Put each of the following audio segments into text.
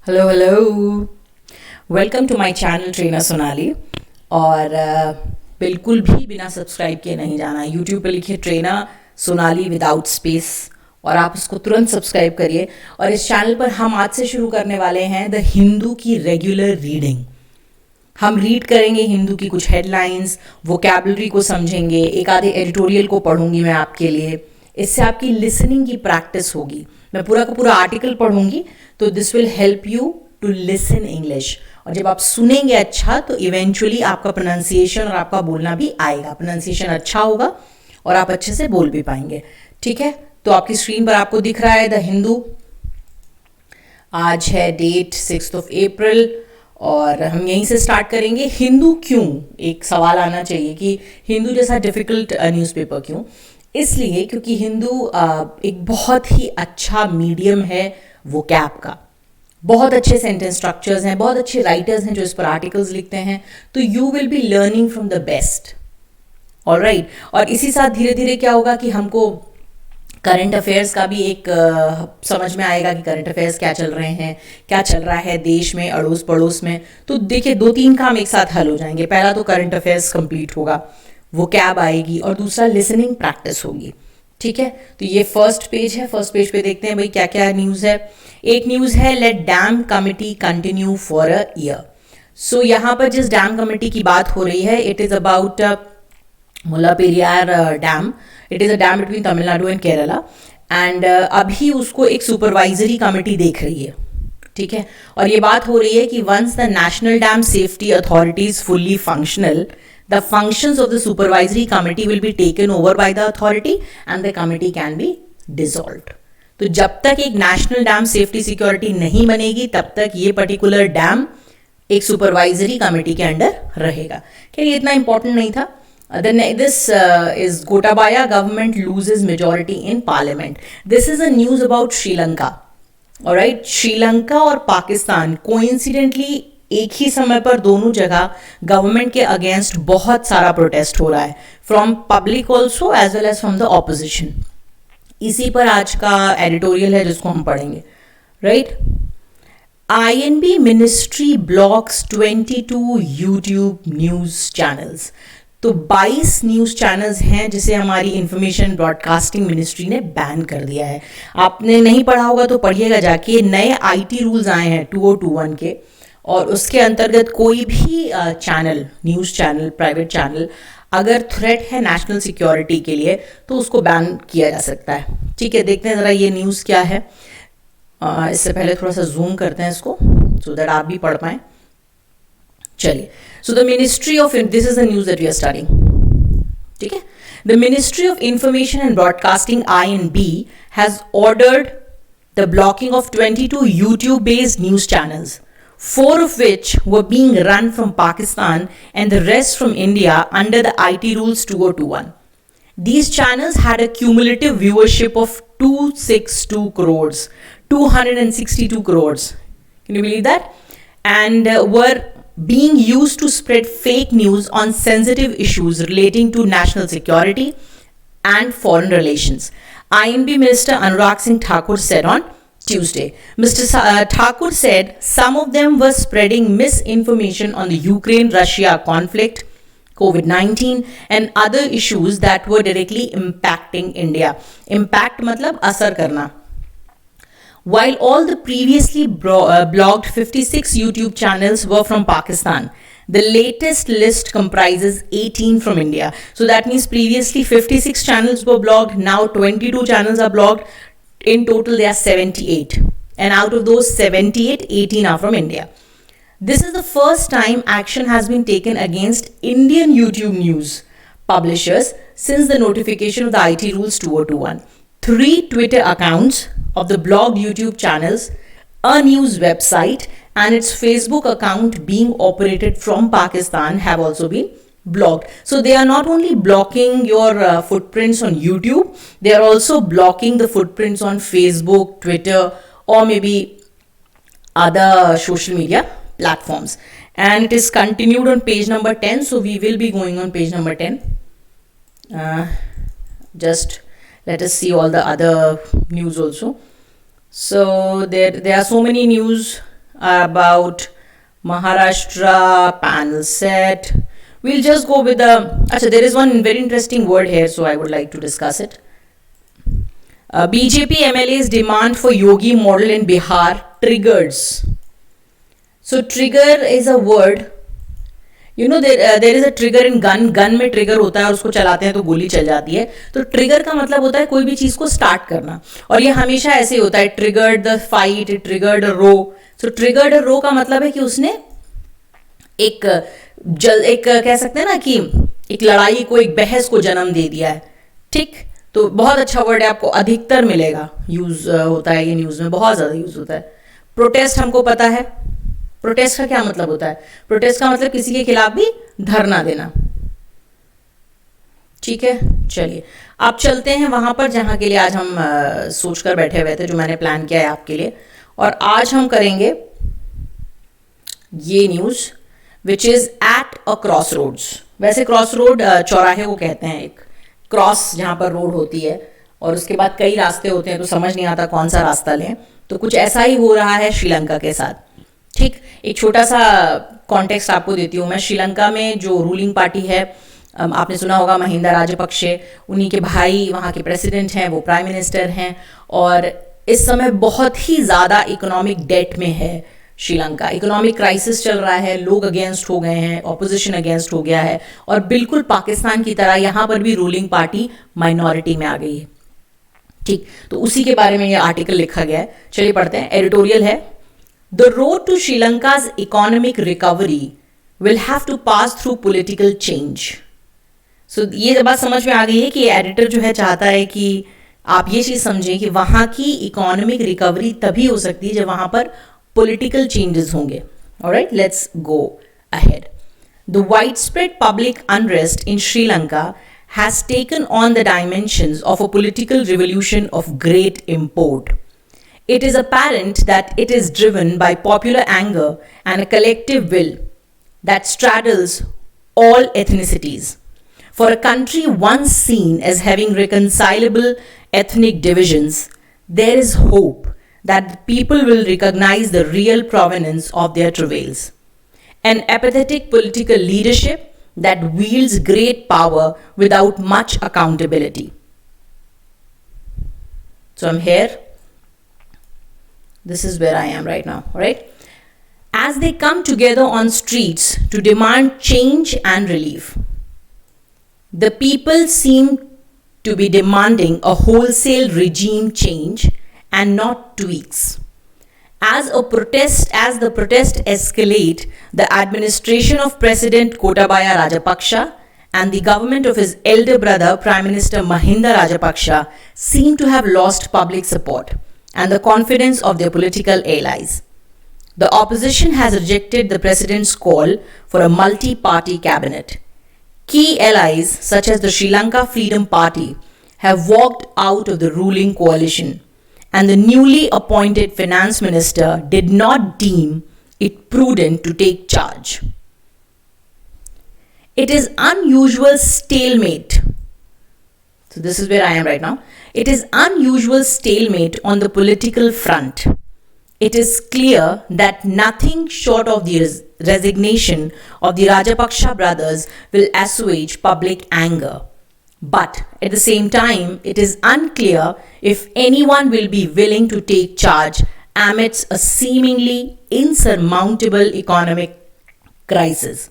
Hello hello, welcome to my channel trainer Sonali. और बिल्कुल भी बिना सब्सक्राइब किए नहीं जाना। यूट्यूब पे लिखिए ट्रेनर सोनाली विदाउट स्पेस और आप उसको तुरंत सब्सक्राइब करिए। और इस चैनल पर हम आज से शुरू करने वाले हैं द हिंदू की रेगुलर रीडिंग। हम रीड करेंगे हिंदू की कुछ हेडलाइंस, वोकैबुलरी को समझेंगे, एक आधे एडिटोरियल को पढ़ूंगी मैं आपके लिए। इससे आपकी लिसनिंग की प्रैक्टिस होगी। मैं पूरा का पूरा आर्टिकल पढ़ूंगी, तो this will help you to listen English. और जब आप सुनेंगे अच्छा, तो इवेंचुअली आपका प्रोनाउंसिएशन और आपका बोलना भी आएगा। प्रोनाउंसिएशन अच्छा होगा और आप अच्छे से बोल भी पाएंगे। ठीक है, तो आपकी स्क्रीन पर आपको दिख रहा है द हिंदू। आज है डेट 6 अप्रैल और हम यहीं से स्टार्ट करेंगे। हिंदू क्यों, एक सवाल आना चाहिए कि हिंदू जैसा डिफिकल्ट न्यूज़पेपर क्यों। इसलिए क्योंकि हिंदू एक बहुत ही अच्छा मीडियम है वोकैब का। बहुत अच्छे सेंटेंस स्ट्रक्चर्स हैं, बहुत अच्छे राइटर्स हैं जो इस पर आर्टिकल्स लिखते हैं। तो you will be learning from the best. Alright, और इसी साथ धीरे धीरे क्या होगा कि हमको करंट अफेयर्स का भी एक समझ में आएगा कि करंट अफेयर्स क्या चल रहे हैं, क्या चल रहा है देश में, अड़ोस पड़ोस में। तो देखिए, 2-3 काम एक साथ हल हो जाएंगे। पहला तो करंट अफेयर्स कंप्लीट होगा, वो कैब आएगी, और दूसरा लिसनिंग प्रैक्टिस होगी। ठीक है, तो ये फर्स्ट पेज है। फर्स्ट पेज पे देखते हैं भाई क्या क्या न्यूज़ है। एक न्यूज़ है, let dam committee continue for a year. So यहाँ पर जिस डैम कमेटी की बात हो रही है, it is about Mullaperiyar dam. It is a dam between Tamil Nadu and Kerala. And अभी उसको एक सुपरवाइजरी कमेटी देख रही है। ठीक है, और ये बात हो रही है कि once the national dam safety authority is fully functional, the functions of the supervisory committee will be taken over by the authority and the committee can be dissolved. तो जब तक एक नेशनल डैम सेफ्टी सिक्योरिटी नहीं बनेगी, तब तक ये particular dam एक सुपरवाइजरी कमेटी के अंडर रहेगा। क्या ये इतना इंपॉर्टेंट नहीं था? This is Gotabaya government loses majority in parliament. This is a news about Sri Lanka. Alright, Sri Lanka और पाकिस्तान कोइंसिडेंटली एक ही समय पर दोनों जगह गवर्नमेंट के अगेंस्ट बहुत सारा प्रोटेस्ट हो रहा है, from public also as well as from the opposition. इसी पर आज का एडिटोरियल है जिसको हम पढ़ेंगे। Right, INB ministry blocks 22 YouTube news channels. तो 22 न्यूज़ चैनल्स हैं जिसे हमारी इंफॉर्मेशन ब्रॉडकास्टिंग मिनिस्ट्री ने बैन कर दिया है। आपने नहीं पढ़ा होगा तो पढ़िएगा जाके। नए IT रूल्स आए हैं 2021 के, और उसके अंतर्गत कोई भी channel, news channel, private channel अगर थ्रेट है नेशनल सिक्योरिटी के लिए, तो उसको बैन किया जा सकता है। ठीक है, देखते हैं ज़रा ये न्यूज़ क्या है। इससे पहले थोड़ा सा जूम करते हैं इसको, सो दैट आप भी पढ़ पाएँ। चलिए, so the Ministry of, this is the news that we are studying. ठीक है, the Ministry of Information and Broadcasting INB has ordered the blocking of 22 YouTube-based news channels, 4 of which were being run from Pakistan and the rest from India under the IT Rules 2021. These channels had a cumulative viewership of 262 crores, 262 crores. Can you believe that? And were being used to spread fake news on sensitive issues relating to national security and foreign relations. INB Minister Anurag Singh Thakur said on Tuesday. Mr. Thakur said some of them were spreading misinformation on the Ukraine-Russia conflict, COVID-19 and other issues that were directly impacting India. Impact matlab asar karna. While all the previously blocked 56 YouTube channels were from Pakistan, the latest list comprises 18 from India. So that means previously 56 channels were blocked, now 22 channels are blocked. In total, there are 78. And out of those 78, 18 are from India. This is the first time action has been taken against Indian YouTube news publishers since the notification of the IT Rules 2021. 3 Twitter accounts of the blocked YouTube channels, a news website, and its Facebook account being operated from Pakistan have also been blocked. So they are not only blocking your footprints on YouTube, they are also blocking the footprints on Facebook, Twitter, or maybe other social media platforms. And it is continued on page number 10. So we will be going on page number 10. Just let us see all the other news also. So there are so many news about Maharashtra panel set. We'll just go with the. Achha, there is one very interesting word here, so I would like to discuss it. BJP MLA's demand for Yogi model in Bihar triggers. So trigger is a word. You know there is a trigger in gun में trigger होता है और उसको चलाते हैं तो गोली चल जाती है. तो ट्रिगर का मतलब होता है कोई भी चीज को स्टार्ट करना, और ये हमेशा ऐसे ही होता है. Triggered the fight, triggered row. So triggered row का मतलब है कि उसने एक कह सकते हैं ना कि एक लड़ाई को, एक बहस को जन्म दे दिया है. ठीक, तो बहुत अच्छा वर्ड है, आपको अधिकतर मिलेगा, यूज होता है ये न्यूज में, बहुत ज्यादा यूज होता है. प्रोटेस्ट हमको पता है. प्रोटेस्ट का क्या मतलब होता है? प्रोटेस्ट का मतलब किसी के खिलाफ भी धरना देना. ठीक है, चलिए अब चलते हैं वहां पर जहां के लिए आज हम सोचकर बैठे हुए थे, जो मैंने प्लान किया है आपके लिए. और आज हम करेंगे ये news which is at a crossroads. वैसे क्रॉस रोड चौराहे को कहते हैं, एक क्रॉस जहां पर रोड होती है और उसके बाद कई रास्ते होते हैं तो समझ नहीं आता कौन सा रास्ता लें. तो कुछ ऐसा ही हो रहा है श्रीलंका के साथ. ठीक, एक छोटा सा कॉन्टेक्स्ट आपको देती हूँ मैं. श्रीलंका में जो रूलिंग पार्टी है, आपने सुना होगा महिंदा राजपक्षे, उन्हीं के भाई वहाँ के प्रेसिडेंट हैं, वो प्राइम मिनिस्टर हैं. और इस समय बहुत ही ज़्यादा इकोनॉमिक डेट में है श्रीलंका. इकोनॉमिक क्राइसिस चल रहा है, लोग अगेंस्ट हो गए हैं, ऑपोजिशन अगेंस्ट हो गया है, और बिल्कुल पाकिस्तान की तरह यहाँ पर भी रूलिंग पार्टी माइनॉरिटी में आ गई है. ठीक, तो उसी के बारे में ये आर्टिकल लिखा गया है. चलिए पढ़ते हैं. एडिटोरियल है, The road to Sri Lanka's economic recovery will have to pass through political change. So ये बात समझ में आ गई है कि एडिटर जो है चाहता है कि आप ये चीज समझें कि वहां की इकोनॉमिक रिकवरी तभी हो सकती है जब वहां पर पॉलिटिकल चेंजेस होंगे. Alright, let's go ahead. The widespread public unrest in Sri Lanka has taken on the dimensions of a political revolution of great import. It is apparent that it is driven by popular anger and a collective will that straddles all ethnicities. For a country once seen as having reconcilable ethnic divisions, there is hope that the people will recognize the real provenance of their travails. An apathetic political leadership that wields great power without much accountability. So I'm here. This is where I am right now, right? As they come together on streets to demand change and relief, the people seem to be demanding a wholesale regime change and not tweaks. As the protest escalate, the administration of President Gotabaya Rajapaksa and the government of his elder brother, Prime Minister Mahinda Rajapaksa, seem to have lost public support and the confidence of their political allies. The opposition has rejected the president's call for a multi-party cabinet. Key allies such as the Sri Lanka Freedom Party have walked out of the ruling coalition, and the newly appointed finance minister did not deem it prudent to take charge. It is unusual stalemate. So this is where I am right now. It is unusual stalemate on the political front. It is clear that nothing short of the resignation of the Rajapaksa brothers will assuage public anger. But at the same time, it is unclear if anyone will be willing to take charge amidst a seemingly insurmountable economic crisis.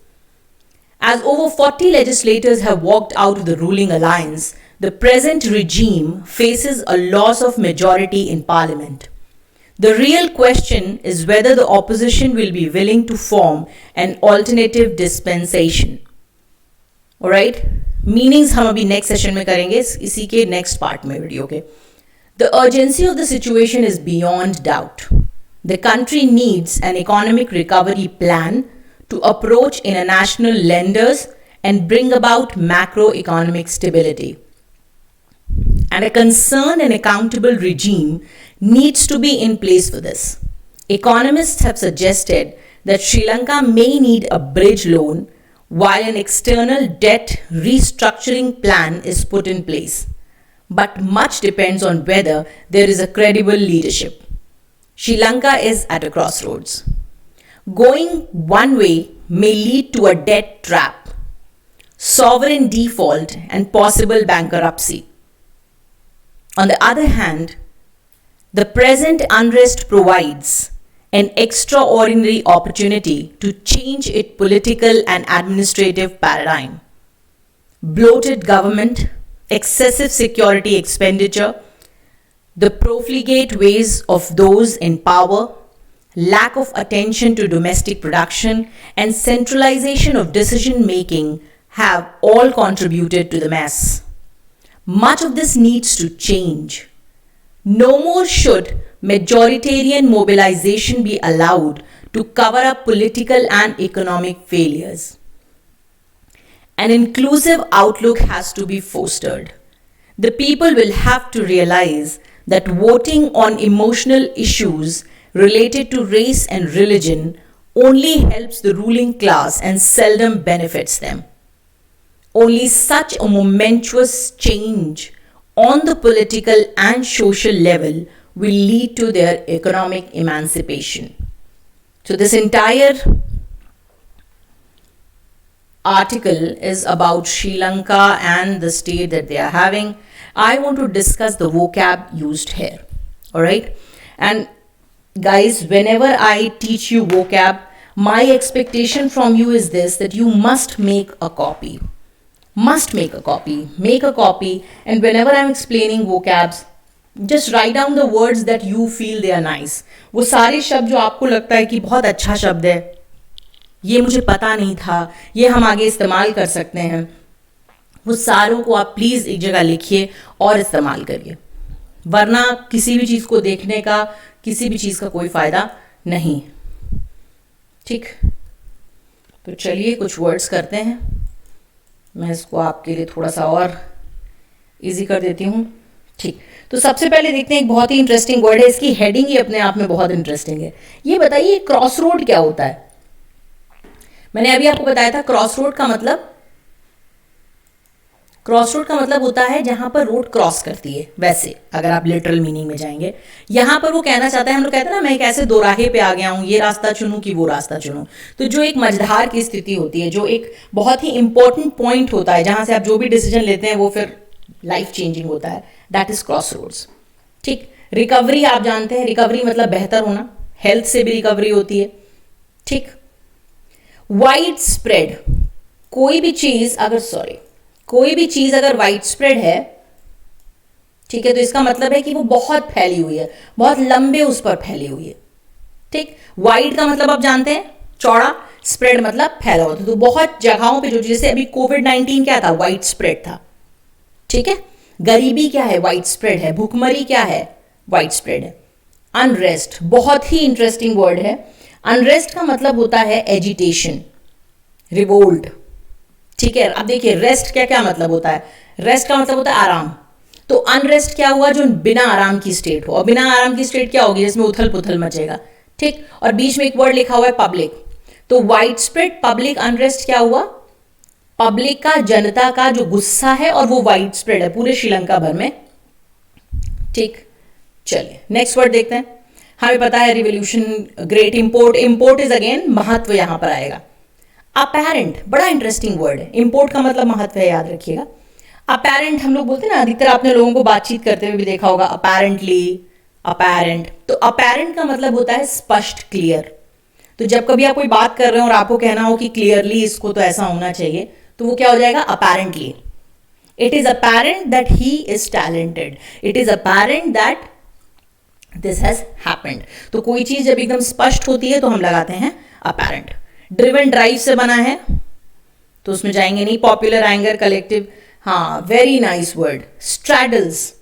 As over 40 legislators have walked out of the ruling alliance, the present regime faces a loss of majority in parliament. The real question is whether the opposition will be willing to form an alternative dispensation. Alright? Meanings हम अभी next session में करेंगे, इसी के next part में video के. The urgency of the situation is beyond doubt. The country needs an economic recovery plan to approach international lenders and bring about macroeconomic stability. And a concerned and accountable regime needs to be in place for this. Economists have suggested that Sri Lanka may need a bridge loan while an external debt restructuring plan is put in place. But much depends on whether there is a credible leadership. Sri Lanka is at a crossroads. Going one way may lead to a debt trap, sovereign default, and possible bankruptcy. On the other hand, the present unrest provides an extraordinary opportunity to change its political and administrative paradigm. Bloated government, excessive security expenditure, the profligate ways of those in power, lack of attention to domestic production, and centralization of decision making have all contributed to the mess. Much of this needs to change. No more should majoritarian mobilization be allowed to cover up political and economic failures. An inclusive outlook has to be fostered. The people will have to realize that voting on emotional issues related to race and religion only helps the ruling class and seldom benefits them. Only such a momentous change on the political and social level will lead to their economic emancipation. So this entire article is about Sri Lanka and the state that they are having. I want to discuss the vocab used here. Alright? And guys, whenever I teach you vocab, my expectation from you is this, that you must make a copy. Must make a copy. Make a copy, and whenever I'm explaining vocabs, just write down the words that you feel they are nice. वो सारे शब्द जो आपको लगता है कि बहुत अच्छा शब्द है, ये मुझे पता नहीं था, ये हम आगे इस्तेमाल कर सकते हैं, वो सारों को आप प्लीज़ एक जगह लिखिए और इस्तेमाल करिए. वरना किसी भी चीज़ को देखने का, किसी भी चीज़ का कोई फ़ायदा नहीं. ठीक, तो चलिए कुछ वर्ड्स करते हैं. मैं इसको आपके लिए थोड़ा सा और इजी कर देती हूँ. ठीक, तो सबसे पहले देखते हैं, एक बहुत ही इंटरेस्टिंग वर्ड है, इसकी हेडिंग ही अपने आप में बहुत इंटरेस्टिंग है. ये बताइए क्रॉस रोड क्या होता है. मैंने अभी आपको बताया था क्रॉस रोड का मतलब होता है जहां पर रोड क्रॉस करती है. वैसे अगर आप लिटरल मीनिंग में जाएंगे, यहां पर वो कहना चाहता है, हम लोग कहते हैं ना, मैं एक ऐसे दोराहे पे आ गया हूं, ये रास्ता चुनूं कि वो रास्ता चुनूं. तो जो एक मझधार की स्थिति होती है, जो एक बहुत ही इंपॉर्टेंट पॉइंट होता है, जहां से आप जो भी डिसीजन लेते हैं वो फिर लाइफ चेंजिंग होता है, दैट इज क्रॉस रोड्स. ठीक, रिकवरी आप जानते हैं, रिकवरी मतलब बेहतर होना, हेल्थ से भी रिकवरी होती है. ठीक, वाइड स्प्रेड, कोई भी चीज अगर वाइड स्प्रेड है, ठीक है, तो इसका मतलब है कि वो बहुत फैली हुई है, बहुत लंबे उस पर फैली हुई है. ठीक, वाइड का मतलब आप जानते हैं चौड़ा, स्प्रेड मतलब फैला हुआ. तो बहुत जगहों पे, जो जैसे अभी कोविड-19 क्या था, वाइड स्प्रेड था. ठीक है, गरीबी क्या है, वाइड स्प्रेड है. भूखमरी क्या है, वाइड स्प्रेड है. अनरेस्ट, बहुत ही इंटरेस्टिंग वर्ड है. अनरेस्ट का मतलब होता है एजिटेशन, रिवोल्ट. ठीक है, अब देखिए रेस्ट क्या मतलब होता है. रेस्ट का मतलब होता है आराम. तो अनरेस्ट क्या हुआ, जो बिना आराम की स्टेट हो. और बिना आराम की स्टेट क्या होगी, जिसमें उथल पुथल मचेगा. ठीक, और बीच में एक वर्ड लिखा हुआ है पब्लिक. तो वाइड स्प्रेड पब्लिक अनरेस्ट क्या हुआ, पब्लिक का, जनता का जो गुस्सा है, और वो वाइड स्प्रेड है पूरे श्रीलंका भर में. ठीक, चलिए नेक्स्ट वर्ड देखते हैं. हमें पता है revolution, great import. Import is again महत्व यहां पर आएगा. अपेरेंट, बड़ा इंटरेस्टिंग वर्ड है. इंपोर्ट का मतलब महत्व है, याद रखिएगा. अपेरेंट हम लोग बोलते हैं ना, अधिकतर आपने लोगों को बातचीत करते हुए भी देखा होगा, अपेरेंटली, अपेरेंट. तो अपेरेंट का मतलब होता है स्पष्ट, क्लियर. तो जब कभी आप कोई बात कर रहे हो और आपको कहना हो कि क्लियरली इसको तो ऐसा होना चाहिए, तो वो क्या हो जाएगा, apparently. It is apparent that he is talented. It is apparent that this has happened. तो कोई चीज जब एकदम स्पष्ट होती है तो हम लगाते हैं अपेरेंट. ड्रिवन, ड्राइव से बना है, तो उसमें जाएंगे नहीं. Popular, anger, collective. हाँ, very nice word. Straddles.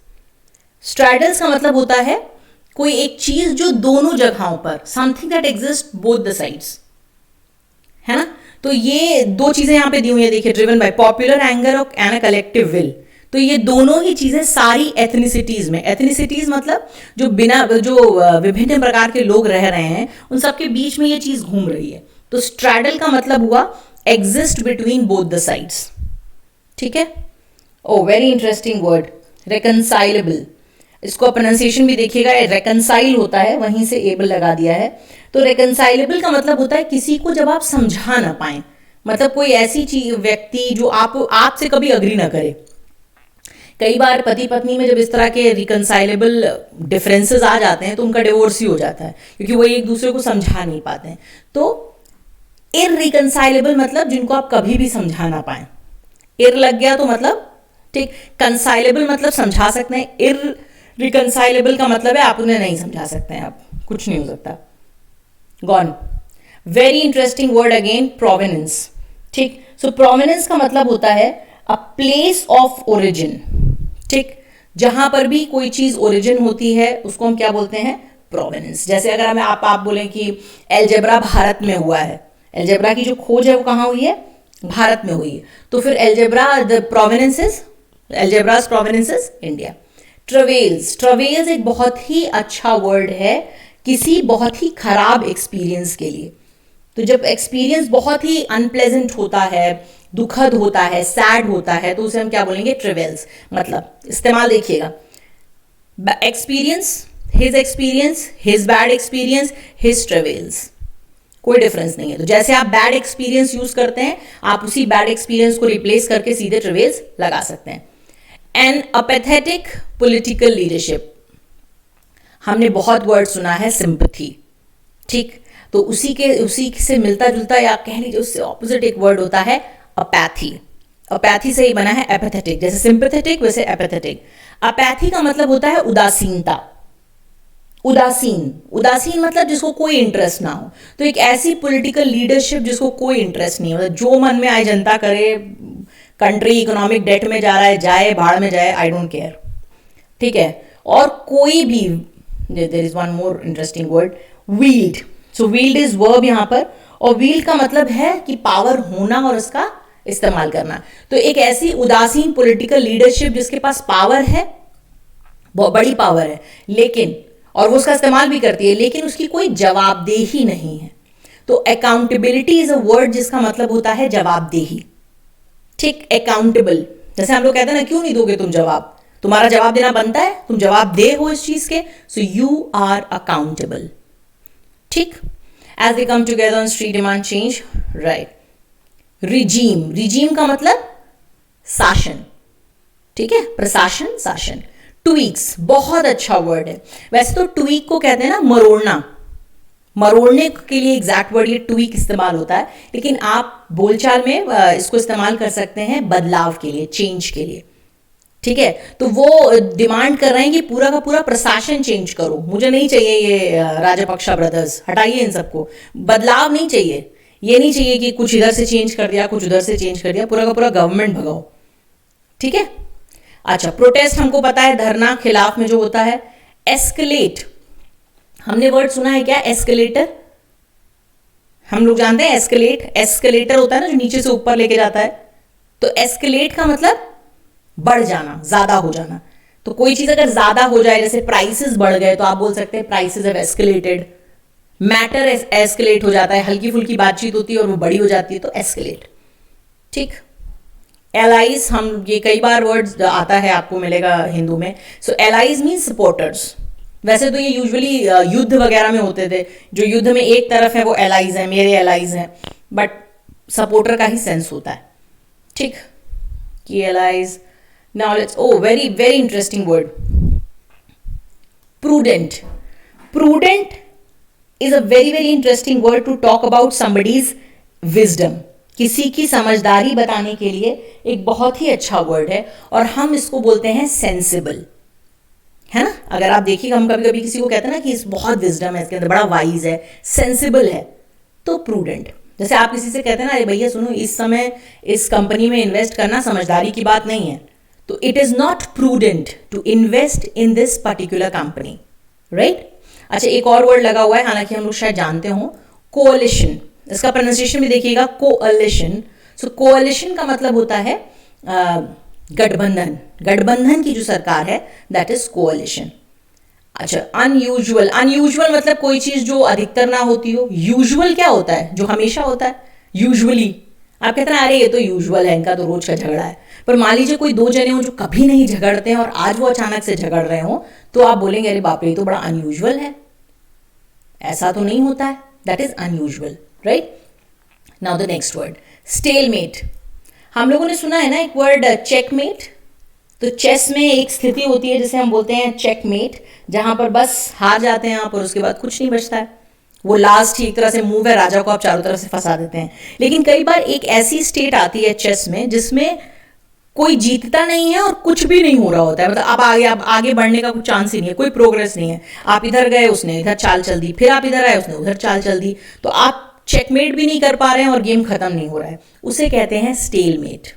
Straddles का मतलब होता है कोई एक चीज जो दोनों जगहों पर, something that exist both the sides, है ना. तो ये दो चीजें यहां पे दी हुई है, देखिए, driven by popular anger and collective will. तो ये दोनों ही चीजें सारी एथनिसिटीज में, एथनिसिटीज मतलब जो विभिन्न प्रकार के लोग रह रहे हैं, उन सबके बीच में ये चीज घूम रही है. तो स्ट्रैडल का मतलब हुआ exist between both the sides. ठीक है. ओ, वेरी इंटरेस्टिंग वर्ड, रिकंसाइलेबल. इसको प्रोनाउंसिएशन भी देखिएगा, रेकनसाइल होता है, वहीं से एबल लगा दिया है। तो रेकनसाइलेबल का मतलब होता है किसी को जब आप समझा ना पाए, मतलब कोई ऐसी चीज व्यक्ति जो आपसे कभी अग्री ना करे। कई बार पति पत्नी में जब इस तरह के रिकनसाइलेबल डिफरेंसेस आ जाते हैं तो उनका डिवोर्स ही हो जाता है, क्योंकि वो एक दूसरे को समझा नहीं पाते हैं। तो इररिकनसाइलेबल मतलब जिनको आप कभी भी समझा ना पाए। इर लग गया तो मतलब ठीक, कंसाइलेबल मतलब समझा सकते हैं, इररिकनसाइलेबल का मतलब है आप उन्हें नहीं समझा सकते हैं, आप कुछ नहीं हो सकता। Gone. Very interesting word again, provenance. ठीक, सो प्रोवेनेंस का मतलब होता है अ प्लेस ऑफ ओरिजिन। ठीक, जहां पर भी कोई चीज ओरिजिन होती है उसको हम क्या बोलते हैं, प्रोवेनेंस। जैसे अगर हमें आप बोलें कि एलजेब्रा भारत में हुआ है, एलजेब्रा की जो खोज है वो कहाँ हुई है, भारत में हुई है, तो फिर algebra the provenance is, algebra's provenance is India. Travels, travels एक बहुत ही अच्छा वर्ड है किसी बहुत ही खराब एक्सपीरियंस के लिए। तो जब एक्सपीरियंस बहुत ही अनप्लेजेंट होता है, दुखद होता है, सैड होता है, तो उसे हम क्या बोलेंगे, ट्रेवेल्स। मतलब इस्तेमाल देखिएगा, experience, his bad experience, his travels, कोई डिफरेंस नहीं है। तो जैसे आप बैड एक्सपीरियंस यूज करते हैं, आप उसी बैड एक्सपीरियंस को रिप्लेस करके सीधे ट्रेवेल्स लगा सकते हैं। एन अपैथेटिक पॉलिटिकल लीडरशिप, हमने बहुत वर्ड सुना है सिंपैथी। ठीक, तो उसी से मिलता जुलता या कह लीजिए उससे ऑपोजिट एक वर्ड होता है अपैथी। अपैथी से ही बना है एपैथेटिक, जैसे सिंपैथेटिक वैसे एपैथेटिक। अपैथी का मतलब होता है उदासीनता, उदासीन। उदासीन मतलब जिसको कोई इंटरेस्ट ना हो। तो एक ऐसी पॉलिटिकल लीडरशिप जिसको कोई इंटरेस्ट नहीं हो, जो मन में आए जनता करे, कंट्री इकोनॉमिक डेट में जा रहा है जाए, भाड़ में जाए, आई डोंट केयर। ठीक है, और कोई भी, there is one more interesting word, wield. So wield is verb यहाँ पर, और वील्ड का मतलब है कि पावर होना और उसका इस्तेमाल करना। तो एक ऐसी उदासीन पॉलिटिकल लीडरशिप जिसके पास पावर है, बहुत बड़ी पावर है, लेकिन और वो उसका इस्तेमाल भी करती है, लेकिन उसकी कोई जवाबदेही नहीं है। तो अकाउंटेबिलिटी इज अ वर्ड जिसका मतलब होता है जवाबदेही। ठीक, अकाउंटेबल, जैसे हम लोग कहते हैं ना, क्यों नहीं दोगे तुम जवाब, तुम्हारा जवाब देना बनता है, तुम जवाब दे हो इस चीज के, सो यू आर अकाउंटेबल। ठीक, as they come together on street demand change, right. Regime, regime का मतलब शासन। ठीक है, प्रशासन, शासन। ट्वीक्स, बहुत अच्छा वर्ड है। वैसे तो ट्वीक को कहते हैं ना मरोड़ना, मरोड़ने के लिए एग्जैक्ट वर्ड ये ट्वीक इस्तेमाल होता है, लेकिन आप बोलचाल में इसको इस्तेमाल कर सकते हैं बदलाव के लिए, चेंज के लिए। ठीक है, तो वो डिमांड कर रहे हैं कि पूरा का पूरा प्रशासन चेंज करो, मुझे नहीं चाहिए ये राजपक्षा ब्रदर्स, हटाइए इन सबको, बदलाव नहीं चाहिए। ये नहीं चाहिए कि कुछ इधर से चेंज कर दिया, कुछ उधर से चेंज कर दिया, पूरा का पूरा गवर्नमेंट भगाओ। ठीक है, अच्छा। प्रोटेस्ट हमको पता है, धरना, खिलाफ में जो होता है। एस्केलेट, हमने वर्ड सुना है क्या, एस्केलेटर, हम लोग जानते हैं एस्केलेट, एस्केलेटर होता है ना जो नीचे से ऊपर लेके जाता है। तो एस्केलेट का मतलब बढ़ जाना, ज्यादा हो जाना। तो कोई चीज अगर ज्यादा हो जाए, जैसे प्राइसेस बढ़ गए, तो आप बोल सकते हैं prices have escalated. Matter escalate हो जाता है, हल्की फुल्की बातचीत होती है और वो बड़ी हो जाती है, तो एस्केलेट। ठीक, एलाइज, हम ये कई बार वर्ड आता है, आपको मिलेगा हिंदू में। सो एलाइज मीन सपोर्टर्स। वैसे तो ये यूजुअली युद्ध वगैरह में होते थे, जो युद्ध में एक तरफ है वो एलाइज है, मेरे एलाइज हैं, बट सपोर्टर का ही सेंस होता है। ठीक, कि allies. Now let's, oh very very interesting word, prudent. Prudent is a very very interesting word to talk about somebody's wisdom. किसी की समझदारी बताने के लिए एक बहुत ही अच्छा वर्ड है, और हम इसको बोलते हैं सेंसिबल, है ना। अगर आप देखिएगा, हम कभी कभी किसी को कहते हैं ना कि इस बहुत विजडम है, इसके अंदर बड़ा वाइज है, सेंसिबल है, तो प्रूडेंट। जैसे आप किसी से कहते हैं ना, अरे भैया सुनो, इस समय इस कंपनी में इन्वेस्ट करना समझदारी की बात नहीं है, तो it is not prudent to invest in this particular company, right. अच्छा, एक और वर्ड लगा हुआ है, हालांकि हम लोग शायद जानते हो, कोअलिशन। इसका प्रोनाउंसिएशन भी देखिएगा, कोअलिशन। सो कोअलिशन का मतलब होता है गठबंधन, गठबंधन की जो सरकार है, दैट इज कोअलिशन। अच्छा, अनयूजुअल, अनयूजुअल मतलब कोई चीज जो अधिकतर ना होती हो। यूजुअल क्या होता है, जो हमेशा होता है, यूजुअली। आप कहते हैं अरे ये तो यूजुअल है, इनका तो रोज का झगड़ा है, पर मान लीजिए कोई दो जने हो जो कभी नहीं झगड़ते हैं और आज वो अचानक से झगड़ रहे हो, तो आप बोलेंगे अरे बाप रे ये तो बड़ा अनयूजुअल है, ऐसा तो नहीं होता है, that is unusual, right. Now the next word stalemate. हम लोगों ने सुना है ना एक वर्ड चेकमेट। तो चेस में एक स्थिति होती है जिसे हम बोलते हैं चेकमेट, जहां पर बस हार जाते हैं आप और उसके बाद कुछ नहीं बचता है। वो लास्ट ही एक तरह से मूव है, राजा को आप चारों तरफ से फंसा देते हैं। लेकिन कई बार एक ऐसी स्टेट आती है चेस में जिसमें कोई जीतता नहीं है और कुछ भी नहीं हो रहा होता है, मतलब आप आगे बढ़ने का कुछ चांस ही नहीं है, कोई प्रोग्रेस नहीं है। आप इधर गए, उसने इधर चाल चल दी, फिर आप इधर आए, उसने उधर चाल चल दी, तो आप चेकमेट भी नहीं कर पा रहे हैं और गेम खत्म नहीं हो रहा है। उसे कहते हैं स्टेलमेट,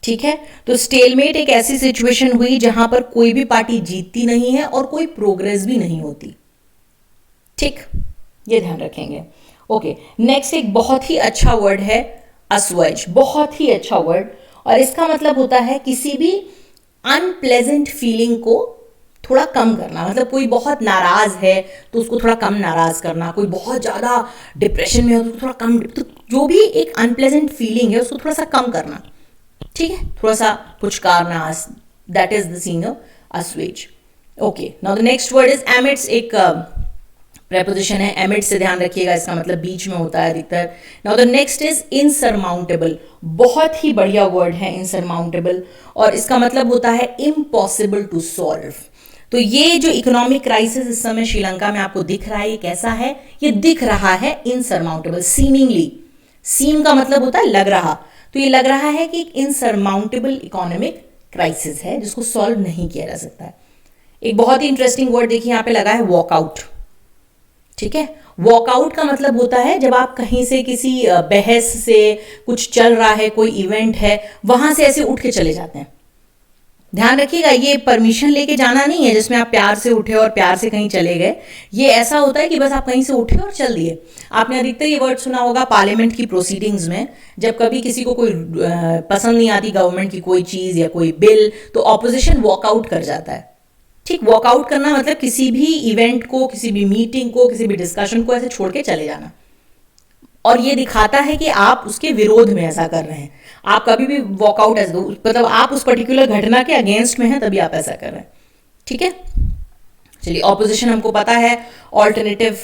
ठीक है। तो स्टेलमेट एक ऐसी सिचुएशन हुई जहां पर कोई भी पार्टी जीतती नहीं है और कोई प्रोग्रेस भी नहीं होती, ठीक, ये ध्यान रखेंगे। ओके, नेक्स्ट एक बहुत ही अच्छा वर्ड है अस्वज, बहुत ही अच्छा वर्ड, और इसका मतलब होता है किसी भी अनप्लेजेंट फीलिंग को थोड़ा कम करना। मतलब कोई बहुत नाराज है तो उसको थोड़ा कम नाराज करना, कोई बहुत ज्यादा डिप्रेशन में हो तो थोड़ा कम, तो जो भी एक अनप्लेजेंट फीलिंग है उसको थोड़ा सा कम करना, ठीक है, थोड़ा सा पुचकारना, that is the scene of assuage. Okay, now the next word is amidst, एक preposition है, amidst से ध्यान रखिएगा, इसका मतलब बीच में होता है अधिकतर। Now the next is insurmountable, बहुत ही बढ़िया वर्ड है insurmountable, और इसका मतलब होता है impossible to solve। तो ये जो इकोनॉमिक क्राइसिस इस समय श्रीलंका में आपको दिख रहा है, ये कैसा है, ये दिख रहा है insurmountable, seemingly, seem का मतलब होता है लग रहा, तो ये लग रहा है कि एक insurmountable इकोनॉमिक क्राइसिस है जिसको सॉल्व नहीं किया जा सकता है। एक बहुत ही इंटरेस्टिंग वर्ड देखिए यहाँ पे लगा है वॉकआउट, ठीक है। वॉकआउट का मतलब होता है जब आप कहीं से किसी बहस से, कुछ चल रहा है, कोई इवेंट है, वहां से ऐसे उठ के चले जाते हैं। ध्यान रखिएगा, ये परमिशन लेके जाना नहीं है जिसमें आप प्यार से उठे और प्यार से कहीं चले गए। ये ऐसा होता है कि बस आप कहीं से उठे और चल दिए। आपने अधिकतर ये वर्ड सुना होगा पार्लियामेंट की प्रोसीडिंग्स में, जब कभी किसी को कोई पसंद नहीं आती गवर्नमेंट की कोई चीज या कोई बिल, तो ऑपोजिशन वॉकआउट कर जाता है, ठीक। वॉकआउट करना मतलब किसी भी इवेंट को, किसी भी मीटिंग को, किसी भी डिस्कशन को ऐसे छोड़ के चले जाना, और ये दिखाता है कि आप उसके विरोध में ऐसा कर रहे हैं। आप कभी भी वॉकआउट ऐसे, मतलब आप उस पर्टिकुलर घटना के अगेंस्ट में हैं तभी आप ऐसा कर रहे हैं, ठीक है। चलिए, ऑपोजिशन हमको पता है, ऑल्टरनेटिव,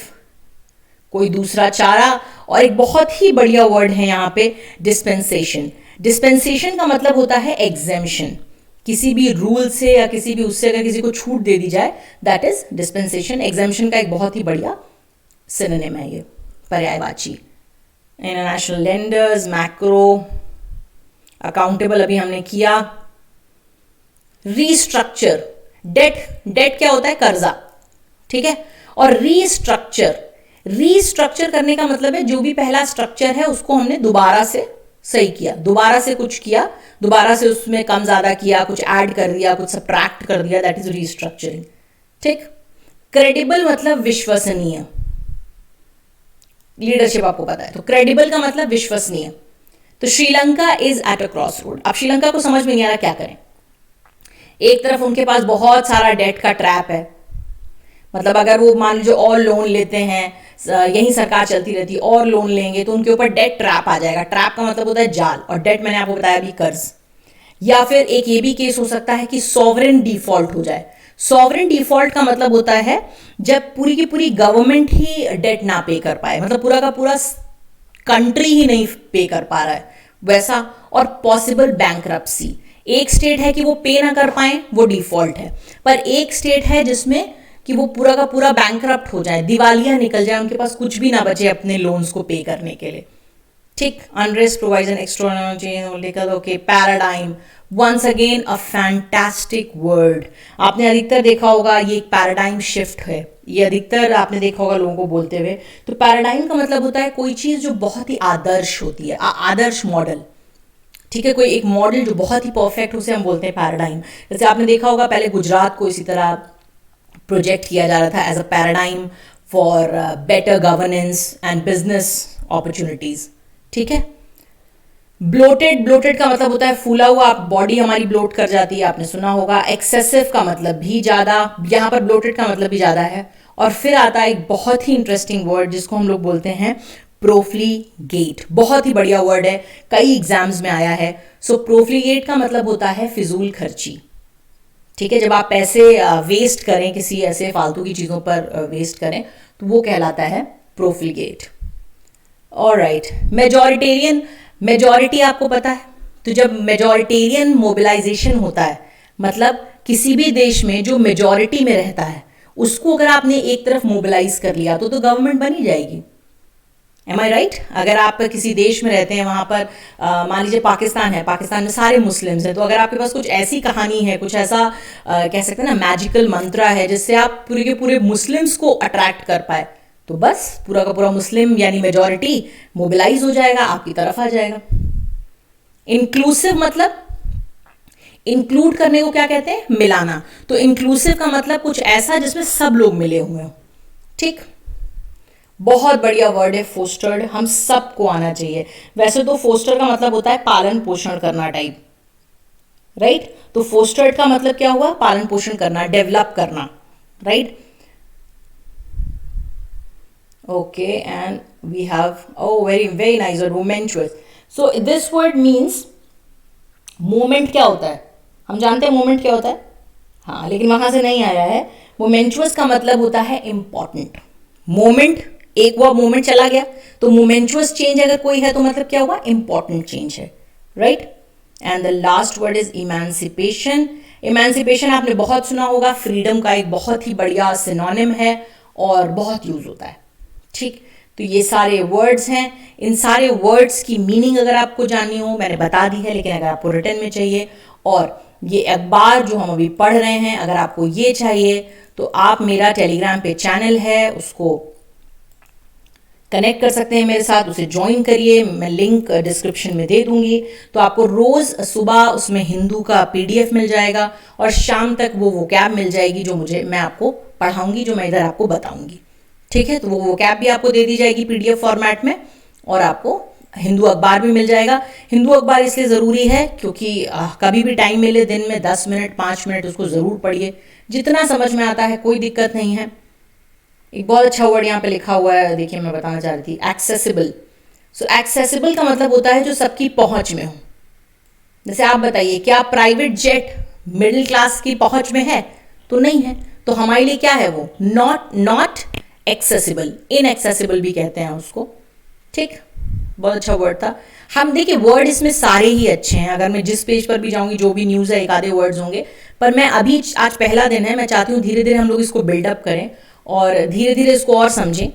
कोई दूसरा चारा, और एक बहुत ही बढ़िया वर्ड है यहाँ पे डिस्पेंसेशन। डिस्पेंसेशन का मतलब होता है एग्जेम्पशन, किसी भी रूल से या किसी भी उससे अगर किसी को छूट दे दी जाए, दैट इज डिस्पेंसेशन। एग्जेम्पशन का एक बहुत ही बढ़िया सिनोनिम है ये, पर्यायवाची। इंटरनेशनल लेंडर्स, मैक्रो, अकाउंटेबल अभी हमने किया। रीस्ट्रक्चर, डेट क्या होता है, कर्जा, ठीक है। और रीस्ट्रक्चर करने का मतलब है जो भी पहला स्ट्रक्चर है उसको हमने दोबारा से सही किया, दोबारा से कुछ किया, दोबारा से उसमें कम ज्यादा किया, कुछ ऐड कर दिया, कुछ सब्ट्रैक्ट कर दिया, दैट इज रीस्ट्रक्चरिंग, ठीक। क्रेडिबल मतलब विश्वसनीय, लीडरशिप आपको पता है, तो क्रेडिबल का मतलब विश्वसनीय। तो Sri Lanka is at a cross road. अब श्रीलंका को समझ में नहीं आ रहा क्या करें। एक तरफ उनके पास बहुत सारा डेट का ट्रैप है, मतलब अगर वो मान लीजिए और लोन लेते हैं, यही सरकार चलती रहती, और लोन लेंगे तो उनके ऊपर डेट ट्रैप आ जाएगा। ट्रैप का मतलब होता है जाल, और डेट मैंने आपको बताया अभी कर्ज। या फिर एक ये भी केस हो सकता है कि सॉवरेन डिफॉल्ट हो जाए। सॉवरेन डिफॉल्ट का मतलब होता है जब पूरी की पूरी गवर्नमेंट ही डेट ना पे कर पाए, मतलब पूरा का पूरा कंट्री ही नहीं पे कर पा रहा है वैसा। और पॉसिबल बैंकरप्सी, एक स्टेट है कि वो पे ना कर पाए, वो डिफॉल्ट है, पर एक स्टेट है जिसमें कि वो पूरा का पूरा बैंकरप्ट हो जाए, दिवालिया निकल जाए, उनके पास कुछ भी ना बचे अपने लोन्स को पे करने के लिए, ठीक। Unrest, provision, extraordinary, okay. Paradigm, once again a fantastic word. आपने अधिकतर देखा होगा ये एक पैराडाइम शिफ्ट है, ये अधिकतर आपने देखा होगा लोगों को बोलते हुए। तो पैराडाइम का मतलब होता है कोई चीज जो बहुत ही आदर्श होती है, आदर्श मॉडल, ठीक है। कोई एक मॉडल जो बहुत ही परफेक्ट, उसे हम बोलते हैं पैराडाइम। जैसे आपने देखा होगा पहले गुजरात को इसी तरह प्रोजेक्ट किया जा रहा था as a paradigm for better governance and business opportunities, ठीक है। ब्लोटेड का मतलब होता है फूला हुआ, बॉडी हमारी ब्लोट कर जाती है, आपने सुना होगा। एक्सेसिव का मतलब भी ज्यादा, यहां पर ब्लोटेड का मतलब भी ज्यादा है। और फिर आता है एक बहुत ही इंटरेस्टिंग वर्ड जिसको हम लोग बोलते हैं प्रोफ्लीगेट, बहुत ही बढ़िया वर्ड है, कई एग्जाम्स में आया है। सो प्रोफ्लीगेट का मतलब होता है फिजूल खर्ची। ठीक है, जब आप पैसे वेस्ट करें, किसी ऐसे फालतू की चीज़ों पर वेस्ट करें, तो वो कहलाता है प्रोफ्लीगेट। ऑलराइट, मेजॉरिटेरियन, मेजॉरिटी आपको पता है, तो जब मेजॉरिटेरियन मोबिलाइजेशन होता है, मतलब किसी भी देश में जो मेजॉरिटी में रहता है उसको अगर आपने एक तरफ मोबिलाइज कर लिया तो गवर्नमेंट बनी जाएगी। एम आई राइट? अगर आप किसी देश में रहते हैं, वहां पर मान लीजिए पाकिस्तान है, पाकिस्तान में सारे मुस्लिम्स हैं, तो अगर आपके पास कुछ ऐसी कहानी है, कुछ ऐसा कह सकते हैं ना मैजिकल मंत्रा है जिससे आप पूरे के पूरे मुस्लिम्स को अट्रैक्ट कर पाए, तो बस पूरा का पूरा मुस्लिम यानी मेजॉरिटी मोबिलाइज हो जाएगा, आपकी तरफ आ जाएगा। इंक्लूसिव मतलब इंक्लूड करने को क्या कहते हैं? मिलाना। तो इंक्लूसिव का मतलब कुछ ऐसा जिसमें सब लोग मिले हुए हो। ठीक, बहुत बढ़िया वर्ड है फोस्टर्ड, हम सबको आना चाहिए। वैसे तो फोस्टर का मतलब होता है पालन पोषण करना टाइप, राइट? तो फोस्टर्ड का मतलब क्या हुआ? पालन पोषण करना, डेवलप करना, right? Okay, and we have, oh very very nice, रोमेंचुअस। So this word means moment. क्या होता है? हम जानते हैं मोमेंट क्या होता है, हाँ, लेकिन वहां से नहीं आया है। मोमेंचुअस का मतलब होता है इंपॉर्टेंट। मोमेंट, एक वो मोमेंट चला गया, तो मोमेंचुअस चेंज अगर कोई है तो मतलब क्या हुआ? इंपॉर्टेंट चेंज है, right? And the last word is emancipation. Emancipation आपने बहुत सुना होगा, फ्रीडम का एक बहुत ही बढ़िया सिनोनिम है और बहुत यूज होता है। ठीक, तो ये सारे वर्ड्स हैं। इन सारे वर्ड्स की मीनिंग अगर आपको जाननी हो, मैंने बता दी है, लेकिन अगर आपको रिटर्न में चाहिए, और ये अखबार जो हम अभी पढ़ रहे हैं, अगर आपको ये चाहिए, तो आप मेरा टेलीग्राम पे चैनल है, उसको कनेक्ट कर सकते हैं मेरे साथ, उसे ज्वाइन करिए, मैं लिंक डिस्क्रिप्शन में दे दूंगी। तो आपको रोज सुबह उसमें हिंदू का पीडीएफ मिल जाएगा और शाम तक वो वोकैब मिल जाएगी जो मैं आपको पढ़ाऊंगी, जो मैं इधर आपको बताऊंगी। ठीक है, तो वो वोकैब भी आपको दे दी जाएगी पीडीएफ फॉर्मेट में, और आपको हिंदू अखबार भी मिल जाएगा। हिंदू अखबार इसलिए ज़रूरी है क्योंकि कभी भी टाइम मिले, दिन में 10 मिनट 5 मिनट उसको ज़रूर पढ़िए, जितना समझ में आता है, कोई दिक्कत नहीं है। एक बहुत अच्छा वर्ड यहाँ पे लिखा हुआ है, देखिए मैं बताना चाह रही थी, एक्सेसिबल। सो एक्सेसिबल का मतलब होता है जो सबकी पहुंच में हो। जैसे आप बताइए, क्या प्राइवेट जेट मिडिल क्लास की पहुंच में है? तो नहीं है। तो हमारे लिए क्या है वो? नॉट एक्सेसिबल, इनएक्सेसिबल भी कहते हैं उसको। ठीक, बहुत अच्छा वर्ड था। हम देखिए वर्ड इसमें सारे ही अच्छे हैं, अगर मैं जिस पेज पर भी जाऊंगी, जो भी न्यूज़ है, एक आधे वर्ड्स होंगे, पर मैं अभी, आज पहला दिन है, मैं चाहती हूँ धीरे धीरे हम लोग इसको बिल्डअप करें और धीरे धीरे इसको और समझें।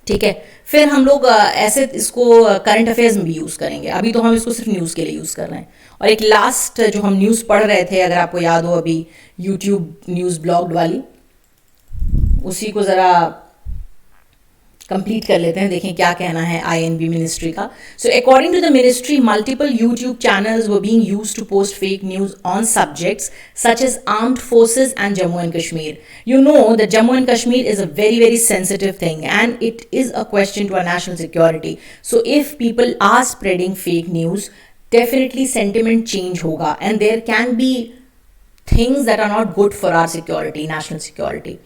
ठीक है, फिर हम लोग ऐसे इसको करंट अफेयर्स में भी यूज़ करेंगे। अभी तो हम इसको सिर्फ न्यूज़ के लिए यूज़ कर रहे हैं। और एक लास्ट जो हम न्यूज़ पढ़ रहे थे, अगर आपको याद हो, अभी यूट्यूब न्यूज़ ब्लॉग वाली, उसी को ज़रा कंप्लीट कर लेते हैं, देखें क्या कहना है आईएनबी मिनिस्ट्री का। So according to the ministry, multiple YouTube channels were being used to post fake news on subjects such as armed forces and Jammu and Kashmir. You know that Jammu and Kashmir is a very very sensitive thing and it is a question to our national security. So if people are spreading fake news, definitely sentiment change hoga and there can be things that are not good for our security, national security.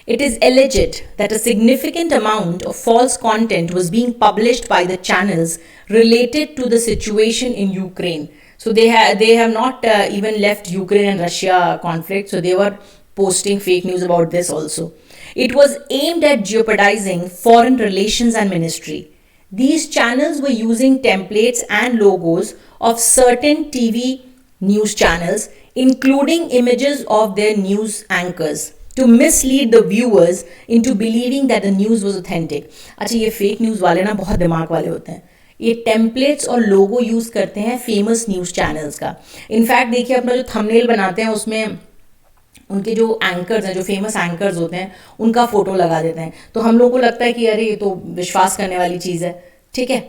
It is alleged that a significant amount of false content was being published by the channels related to the situation in Ukraine. So they have not even left Ukraine and Russia conflict. So they were posting fake news about this also. It was aimed at jeopardizing foreign relations and ministry. These channels were using templates and logos of certain TV news channels, including images of their news anchors, to mislead the viewers into believing that the news was authentic. अच्छा, ये fake news वाले ना बहुत दिमाग वाले होते हैं। ये टेम्पलेट्स और लोगो यूज़ करते हैं फेमस न्यूज़ चैनल्स का। इनफैक्ट देखिए, अपना जो थंबनेल बनाते हैं उसमें उनके जो एंकर्स हैं, जो फेमस एंकर्स होते हैं, उनका फोटो लगा देते हैं, तो हम लोगों को लगता है कि अरे ये तो विश्वास करने वाली चीज़ है। ठीक है,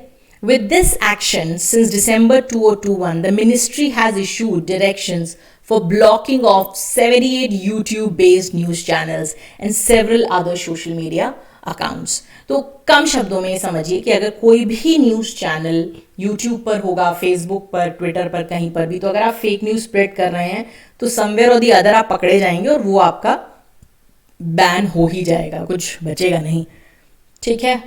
with this action since December 2021, the ministry has issued directions for blocking of 78 YouTube-based news channels and several other social media accounts. तो कम शब्दों में समझिए कि अगर कोई भी न्यूज़ चैनल यूट्यूब पर होगा, फेसबुक पर, ट्विटर पर, कहीं पर भी, तो अगर आप फेक न्यूज़ स्प्रेड कर रहे हैं तो समवेयर और दी अदर आप पकड़े जाएंगे और वो आपका बैन हो ही जाएगा, कुछ बचेगा नहीं। ठीक है,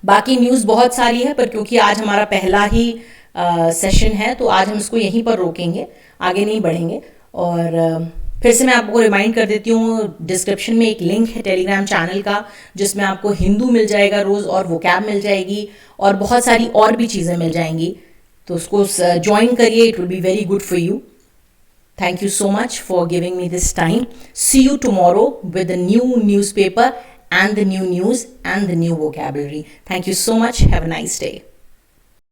बाकी न्यूज़ बहुत सारी है, पर क्योंकि आज हमारा पहला ही सेशन है तो आज हम इसको यहीं पर रोकेंगे, आगे नहीं बढ़ेंगे। और फिर से मैं आपको रिमाइंड कर देती हूँ, डिस्क्रिप्शन में एक लिंक है टेलीग्राम चैनल का, जिसमें आपको हिंदू मिल जाएगा रोज़, और वोकैब मिल जाएगी, और बहुत सारी और भी चीज़ें मिल जाएंगी। तो उसको ज्वाइन करिए, it will be very good for you. Thank you so much for giving me this time. See you tomorrow with the new newspaper and the new news and the new vocabulary. Thank you so much. Have a nice day.